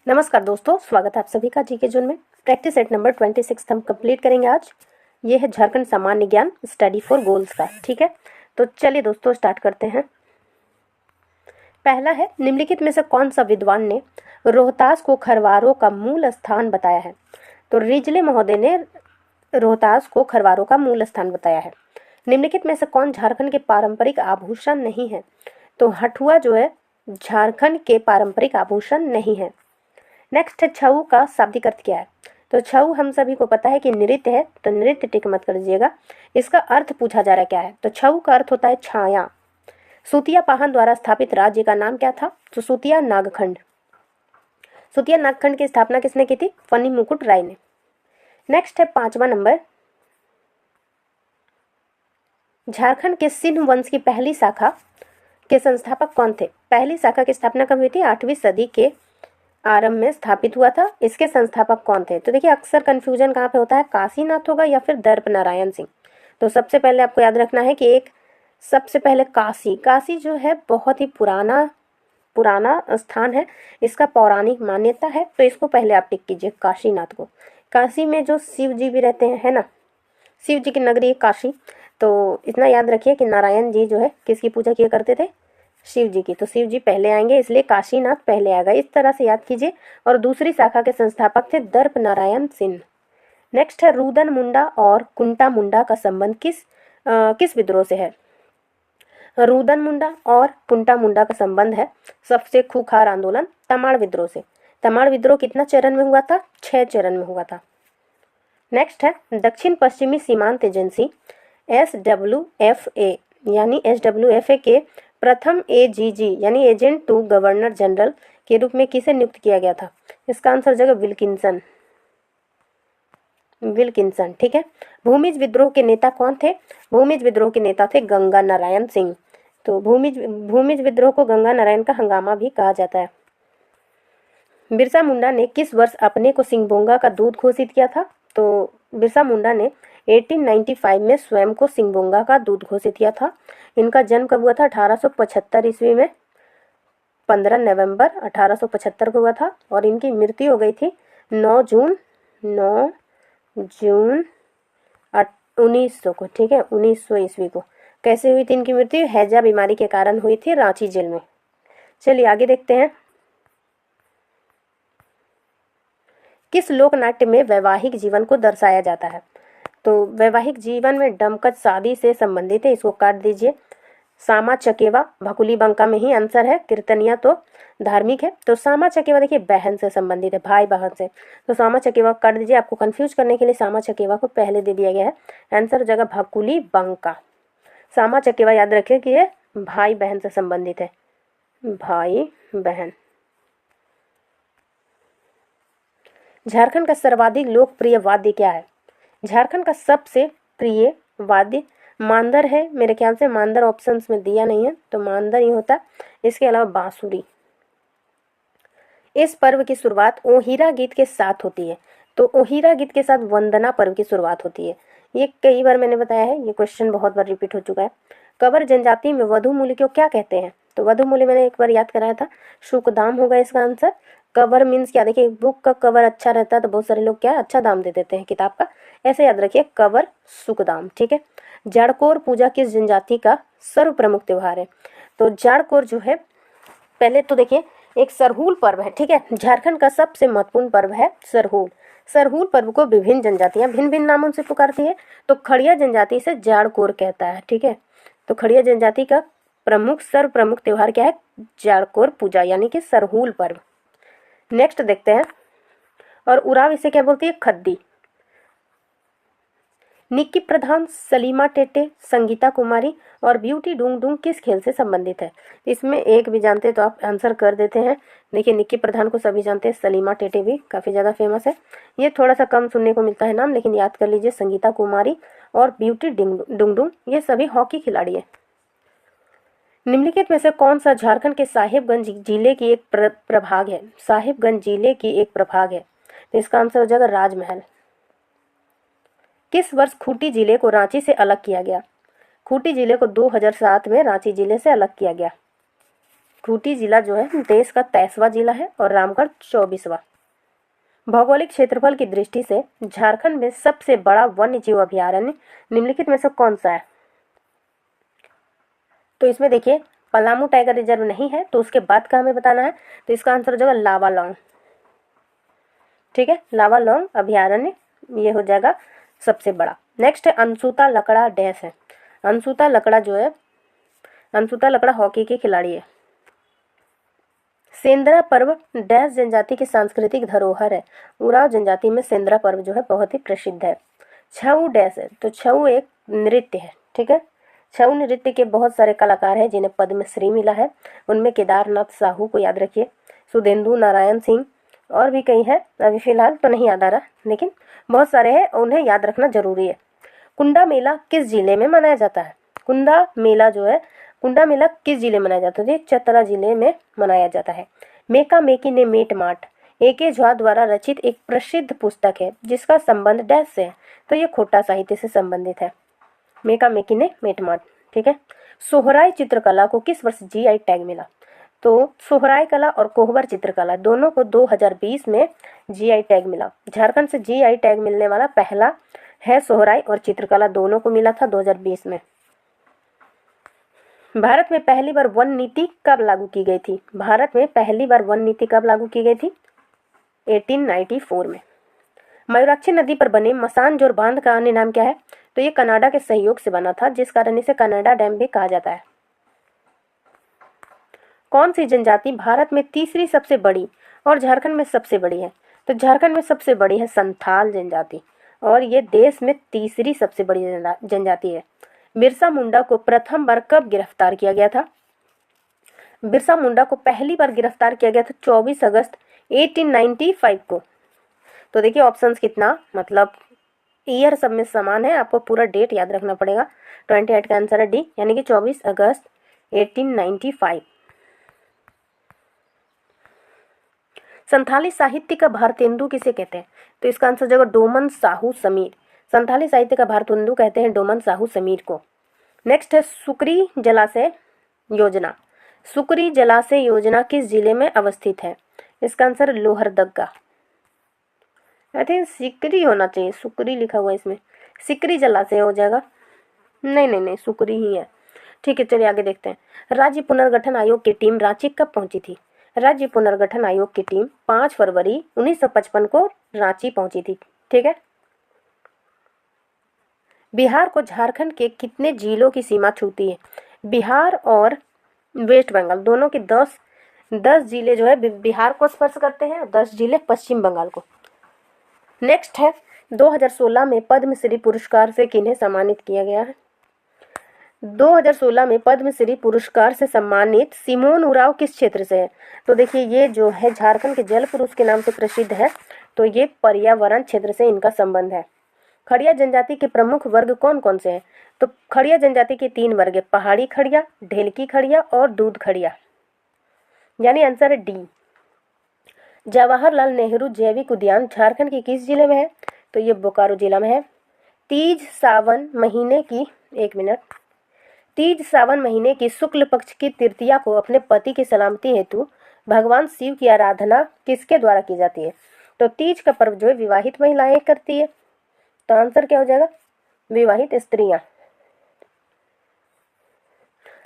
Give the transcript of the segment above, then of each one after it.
नमस्कार दोस्तों, स्वागत है आप सभी का जीके जोन में। प्रैक्टिस सेट नंबर 26 हम कंप्लीट करेंगे आज। ये है झारखंड सामान्य ज्ञान स्टडी फॉर गोल्स का। ठीक है, तो चलिए दोस्तों स्टार्ट करते हैं। पहला है, निम्नलिखित में से कौन सा विद्वान ने रोहतास को खरवारों का मूल स्थान बताया है? तो रिजले महोदय ने रोहतास को खरवारों का मूल स्थान बताया है। निम्नलिखित में से कौन झारखंड के पारंपरिक आभूषण नहीं है? तो हथुआ जो है झारखंड के पारंपरिक आभूषण नहीं है। नेक्स्ट है, छऊ का शाब्दिक अर्थ क्या है? तो छऊ हम सभी को पता है कि नृत्य है, तो नृत्य टिक मत कर दीजिएगा। इसका अर्थ पूछा जा रहा है क्या है? तो छऊ का अर्थ होता है छाया। सुतिया पाहन द्वारा स्थापित राज्य का नाम क्या था? तो सुतिया नागखंड। सुतिया नागखंड की स्थापना किसने की थी? फनी मुकुट राय ने। नेक्स्ट है 5वां नंबर, झारखंड के सिंह वंश की पहली शाखा के संस्थापक कौन थे? पहली शाखा की स्थापना कब हुई थी? 8वीं सदी के आरंभ में स्थापित हुआ था। इसके संस्थापक कौन थे? तो देखिए, अक्सर कंफ्यूजन कहाँ पे होता है, काशीनाथ होगा या फिर दर्प नारायण सिंह। तो सबसे पहले आपको याद रखना है कि सबसे पहले काशी जो है बहुत ही पुराना स्थान है, इसका पौराणिक मान्यता है, तो इसको पहले आप टिक कीजिए, काशीनाथ को। काशी में जो शिव जी भी रहते हैं, है ना, शिव जी की नगरी काशी। तो इतना याद रखिए कि नारायण जी जो है किसकी पूजा किया करते थे? शिव जी की। तो शिव जी पहले आएंगे, इसलिए काशीनाथ पहले आएगा, इस तरह से याद कीजिए। और दूसरी शाखा के संस्थापक थे दर्प नारायण सिंह। नेक्स्ट है, रुदन मुंडा और कुंटा मुंडा का संबंध किस विद्रोह से है? रुदन मुंडा और कुंटा मुंडा का संबंध है सबसे खूंखार आंदोलन तमाड़ विद्रोह से। तमाड़ विद्रोह कितना चरण में हुआ था? 6 चरण में हुआ था। नेक्स्ट है, दक्षिण पश्चिमी सीमांत एजेंसी SWFA यानी SWFA के प्रथम AGG यानी एजेंट टू गवर्नर जनरल के रूप में किसे नियुक्त किया गया था? इसका आंसर हो जाएगा विल्किंसन। ठीक है। भूमिज विद्रोह के नेता कौन थे? भूमिज विद्रोह के नेता थे गंगा नारायण सिंह। तो भूमिज विद्रोह को गंगा नारायण का हंगामा भी कहा जाता है। बिरसा मुंडा ने किस वर्ष अपने को सिंगबोंगा का दूत घोषित किया था? तो बिरसा मुंडा ने 1895 में स्वयं को सिंगबोंगा का दूत घोषित किया था। इनका जन्म कब हुआ था? 1875 ईस्वी में 15 नवंबर 1875 को हुआ था। और इनकी मृत्यु हो गई थी 9 जून 1900 को। ठीक है, 1900 ईस्वी को। कैसे हुई थी इनकी मृत्यु? हैजा बीमारी के कारण हुई थी, रांची जेल में। चलिए आगे देखते हैं। किस लोकनाट्य में वैवाहिक जीवन को दर्शाया जाता है? तो वैवाहिक जीवन में डमकत शादी से संबंधित है, इसको काट दीजिए। सामा चकेवा भकुली बंका में ही आंसर है। कीर्तनिया तो धार्मिक है। तो सामा चकेवा देखिए बहन से संबंधित है, भाई बहन से। तो सामा चकेवा काट दीजिए। आपको कंफ्यूज करने के लिए सामा चकेवा को पहले दे दिया गया है। आंसर हो जाएगा भकुली बंका। सामा चकेवा याद रखिए कि ये भाई बहन से संबंधित है, भाई बहन। झारखंड का सर्वाधिक लोकप्रिय वाद्य क्या है? झारखंड का सबसे प्रिय वाद्य मांदर है। मेरे ख्याल से मांदर ऑप्शंस में दिया नहीं है, तो मांदर ही होता। इसके अलावा बांसुरी। इस पर्व की शुरुआत ओहिरा गीत के साथ होती है। तो ओहिरा गीत के साथ वंदना पर्व की शुरुआत होती है। ये कई बार मैंने बताया है, ये क्वेश्चन बहुत बार रिपीट हो चुका है। कवर जनजाति में वधु मूल्य को क्या कहते हैं? तो वधु मूल्य मैंने एक बार याद कराया था, शुकदाम होगा इसका आंसर। कवर मीन्स क्या? देखिए, बुक का कवर अच्छा रहता है तो बहुत सारे लोग क्या अच्छा दाम दे देते हैं किताब का, ऐसे याद रखिए, कवर सुकदाम। ठीक है। जाड़कोर पूजा किस जनजाति का सर्व प्रमुख त्योहार है? तो जाड़कोर जो है, पहले तो देखिए, एक सरहूल पर्व है। ठीक है, झारखंड का सबसे महत्वपूर्ण पर्व है सरहूल। सरहूल पर्व को विभिन्न जनजातियां भिन्न भिन्न नामों से पुकारती है। तो खड़िया जनजाति से जाड़कोर कहता है। ठीक है, तो खड़िया जनजाति का सर्व प्रमुख त्योहार क्या है? जाड़कोर पूजा यानी कि सरहूल पर्व। नेक्स्ट देखते हैं। और उराव इसे क्या बोलती है? खद्दी। निक्की प्रधान, सलीमा टेटे, संगीता कुमारी और ब्यूटी डूंग डूंग किस खेल से संबंधित है? इसमें एक भी जानते तो आप आंसर कर देते हैं। देखिए, निक्की प्रधान को सभी जानते हैं, सलीमा टेटे भी काफ़ी ज़्यादा फेमस है। ये थोड़ा सा कम सुनने को मिलता है नाम, लेकिन याद कर लीजिए, संगीता कुमारी और ब्यूटी डूंग डूंग ये सभी हॉकी खिलाड़ी है। निम्नलिखित में से कौन सा झारखंड के साहिबगंज जिले की एक प्रभाग है? साहिबगंज जिले की एक प्रभाग है, तो इसका आंसर हो जाएगा राजमहल। किस वर्ष खूंटी जिले को रांची से अलग किया गया? खूंटी जिले को 2007 में रांची जिले से अलग किया गया। खूंटी जिला जो है देश का 23वां जिला है और रामगढ़ 24वां। भौगोलिक क्षेत्रफल की दृष्टि से झारखंड में सबसे बड़ा वन्य जीव अभयारण्य निम्नलिखित में से कौन सा है? तो इसमें देखिए पलामू टाइगर रिजर्व नहीं है, तो उसके बाद का हमें बताना है। तो इसका आंसर हो जाएगा लावालौंग। ठीक है, लावालौंग अभयारण्य ये हो जाएगा सबसे बड़ा। नेक्स्ट है अंशुता लकड़ा डैश है। अंशुता लकड़ा जो है, अंशुता लकड़ा हॉकी की खिलाड़ी है। सेंद्रा पर्व डैश जनजाति की सांस्कृतिक धरोहर है। उरांव जनजाति में सेंद्रा पर्व जो है बहुत ही प्रसिद्ध है। छऊ डैश है, तो छऊ एक नृत्य है। ठीक है, छऊ नृत्य के बहुत सारे कलाकार हैं जिन्हें पद्मश्री मिला है। उनमें केदारनाथ साहू को याद रखिए, सुधेंदु नारायण सिंह और भी कई हैं, अभी फिलहाल तो नहीं याद आ रहा, लेकिन बहुत सारे हैं, उन्हें याद रखना जरूरी है। कुंडा मेला किस जिले में मनाया जाता है? कुंडा मेला जो है, कुंडा मेला किस जिले में मनाया जाता है? चतरा जिले में मनाया जाता है। मेका मेकी ने मेट माट ए.के. झा द्वारा रचित एक प्रसिद्ध पुस्तक है जिसका संबंध डैश से है, तो ये खोटा साहित्य से संबंधित है। मेका मेकी ने मेट माट। ठीक है, सोहराय चित्रकला को किस वर्ष जीआई टैग मिला? तो सोहराय कला और कोहबर चित्रकला दोनों को 2020 में जीआई टैग मिला। झारखंड से जीआई टैग मिलने वाला पहला है सोहराय और चित्रकला, दोनों को मिला था 2020 में। भारत में पहली बार वन नीति कब लागू की गई थी? भारत में पहली बार वन नीति कब लागू की गई थी? 1894 में। मयूराक्षी नदी पर बने मसानजोर बांध का अन्य नाम क्या है? तो ये कनाडा के सहयोग से बना था, जिस कारण इसे कनाडा डैम भी कहा जाता है। कौन सी जनजाति भारत में तीसरी सबसे बड़ी और झारखंड में सबसे बड़ी है? तो झारखंड में सबसे बड़ी है संथाल जनजाति और ये देश में तीसरी सबसे बड़ी जनजाति है। बिरसा मुंडा को प्रथम बार कब गिरफ्तार किया गया था? बिरसा मुंडा को पहली बार गिरफ्तार किया गया था 24 अगस्त 1895 को। तो देखिए ऑप्शंस कितना, मतलब ईयर सब में समान है, आपको पूरा डेट याद रखना पड़ेगा। 28 का आंसर है डी, यानी कि 24 अगस्त 1895। संथाली साहित्य का भारतेंदु किसे कहते हैं? तो इसका आंसर जगह डोमन साहू समीर। संथाली साहित्य का भारतेंदु कहते हैं डोमन साहू समीर को। नेक्स्ट है सुकरी जलाशय योजना। सुकरी जलाशय योजना किस जिले में अवस्थित है? इसका answer Lohardaga. I think Sikri होना चाहिए, सुकरी लिखा हुआ है इसमें, सिकरी जलाशय हो जाएगा। नहीं नहीं नहीं, सुकरी ही है। ठीक है, चलिए आगे देखते हैं। राज्य पुनर्गठन आयोग की टीम रांची कब पहुंची थी? राज्य पुनर्गठन आयोग की टीम 5 फरवरी 1955 को रांची पहुंची थी। ठीक है, बिहार को झारखंड के कितने जिलों की सीमा छूती है? बिहार और वेस्ट बंगाल दोनों के 10 जिले जो है बिहार को स्पर्श करते हैं और 10 जिले पश्चिम बंगाल को। नेक्स्ट है 2016 में पद्मश्री पुरस्कार से किन्हें सम्मानित किया गया है? 2016 में पद्मश्री पुरस्कार से सम्मानित सिमोन उरांव किस क्षेत्र से है? तो देखिए ये जो है झारखंड के जल पुरुष के नाम से प्रसिद्ध है, तो ये पर्यावरण क्षेत्र से इनका संबंध है। खड़िया जनजाति के प्रमुख वर्ग कौन कौन से हैं? तो खड़िया जनजाति के 3 वर्ग है, पहाड़ी खड़िया, ढेलकी खड़िया और दूध खड़िया, यानी आंसर है डी। जवाहरलाल नेहरू जैविक उद्यान झारखंड के किस जिले में है? तो ये बोकारो जिला में है। तीज सावन महीने की, एक मिनट, तीज सावन महीने की शुक्ल पक्ष की तृतीया को अपने पति की सलामती हेतु भगवान शिव की आराधना किसके द्वारा की जाती है? तो तीज का पर्व जो है विवाहित महिलाएं करती है, तो आंसर क्या हो जाएगा? विवाहित स्त्रियां।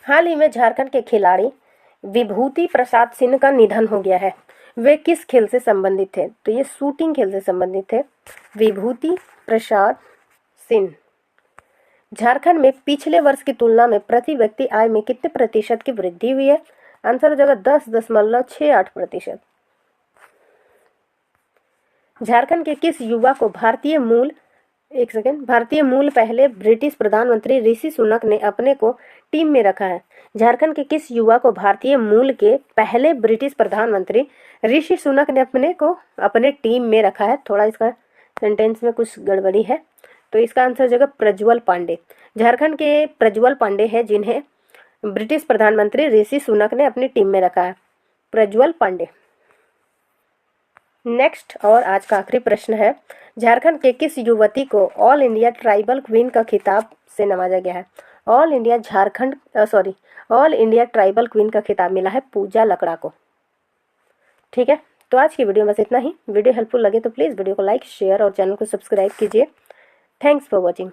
हाल ही में झारखंड के खिलाड़ी विभूति प्रसाद सिंह का निधन हो गया है। वे किस खेल से संबंधित थे? तो ये शूटिंग खेल से संबंधित थे, विभूति प्रसाद सिंह। झारखंड में पिछले वर्ष की तुलना में प्रति व्यक्ति आय में कितने प्रतिशत की वृद्धि हुई है? आंसर हो जाएगा 10.68%। झारखंड के किस युवा को भारतीय मूल पहले ब्रिटिश प्रधानमंत्री ऋषि सुनक ने अपने को टीम में रखा है? झारखंड के किस युवा को भारतीय मूल के पहले ब्रिटिश प्रधानमंत्री ऋषि सुनक ने अपने को अपने टीम में रखा है? थोड़ा इसका सेंटेंस में कुछ गड़बड़ी है, तो इसका आंसर हो जाएगा प्रज्वल पांडे। झारखंड के प्रज्वल पांडे हैं जिन्हें ब्रिटिश प्रधानमंत्री ऋषि सुनक ने अपनी टीम में रखा है, प्रज्वल पांडे। नेक्स्ट और आज का आखिरी प्रश्न है, झारखंड के किस युवती को ऑल इंडिया ट्राइबल क्वीन का खिताब से नवाजा गया है? ऑल इंडिया ट्राइबल क्वीन का खिताब मिला है पूजा लकड़ा को। ठीक है, तो आज की वीडियो में बस इतना ही। वीडियो हेल्पफुल लगे तो प्लीज़ वीडियो को लाइक, शेयर और चैनल को सब्सक्राइब कीजिए। Thanks for watching.